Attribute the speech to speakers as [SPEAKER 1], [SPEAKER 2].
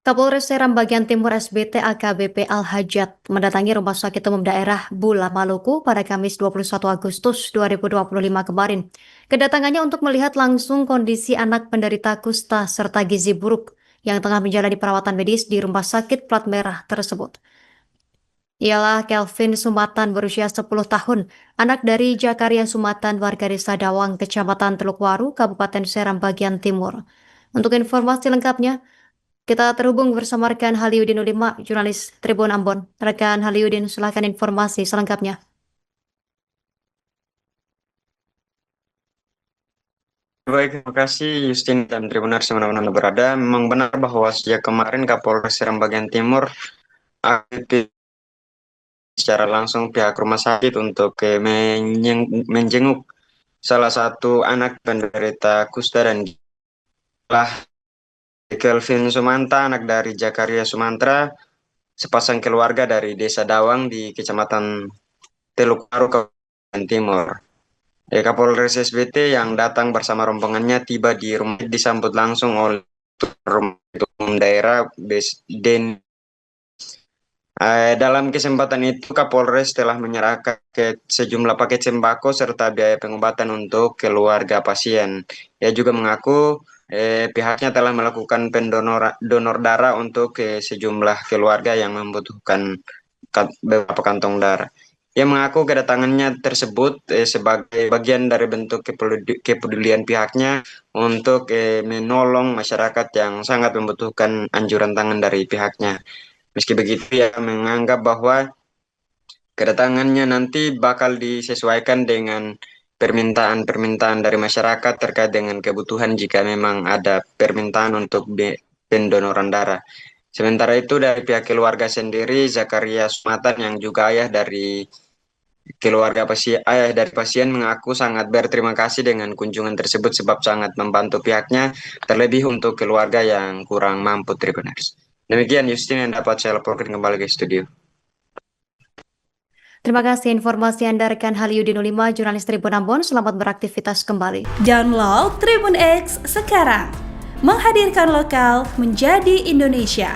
[SPEAKER 1] Kapolres Seram bagian Timur SBT AKBP Al-Hajat mendatangi Rumah Sakit Umum Daerah Bula Maluku pada Kamis 21 Agustus 2025 kemarin. Kedatangannya untuk melihat langsung kondisi anak penderita kusta serta gizi buruk yang tengah menjalani perawatan medis di rumah sakit plat merah tersebut. Ialah Kelvin Sumatan berusia 10 tahun, anak dari Jakaria Sumatan warga desa Dawang, Kecamatan Telukwaru, Kabupaten Seram bagian Timur. Untuk informasi lengkapnya, kita terhubung bersama rekan Haliudin Ulima, jurnalis Tribun Ambon. Rekan Haliudin, silakan informasi selengkapnya.
[SPEAKER 2] Baik, terima kasih Justin dan Tribuners mana-mana berada. Memang benar bahwa sejak kemarin Kapolres Seram bagian Timur aktif secara langsung pihak rumah sakit untuk menjenguk salah satu anak penderita kusta dan gilah Kelvin Sumanta, anak dari Jakaria Sumantra, sepasang keluarga dari Desa Dawang di Kecamatan Teluk Haru, Kabupaten Timur. Kapolres SBT yang datang bersama rombongannya tiba di rumah disambut langsung oleh Rumah Umum Daerah Den. Dalam kesempatan itu Kapolres telah menyerahkan sejumlah paket sembako serta biaya pengobatan untuk keluarga pasien. Ia juga mengaku pihaknya telah melakukan donor darah untuk sejumlah keluarga yang membutuhkan beberapa kantong darah. Ia mengaku kedatangannya tersebut sebagai bagian dari bentuk kepedulian pihaknya untuk menolong masyarakat yang sangat membutuhkan anjuran tangan dari pihaknya. Meski begitu, ia menganggap bahwa kedatangannya nanti bakal disesuaikan dengan permintaan-permintaan dari masyarakat terkait dengan kebutuhan jika memang ada permintaan untuk pendonoran darah. Sementara itu dari pihak keluarga sendiri, Zakaria Sumatan yang juga ayah dari pasien mengaku sangat berterima kasih dengan kunjungan tersebut sebab sangat membantu pihaknya, terlebih untuk keluarga yang kurang mampu, Tribuners. Demikian Justin yang dapat saya laporkan kembali ke studio.
[SPEAKER 1] Terima kasih informasi Anda rekan Haliudin Ulima, jurnalis Tribun Ambon. Selamat beraktivitas kembali.
[SPEAKER 3] Download Tribun X sekarang. Menghadirkan lokal menjadi Indonesia.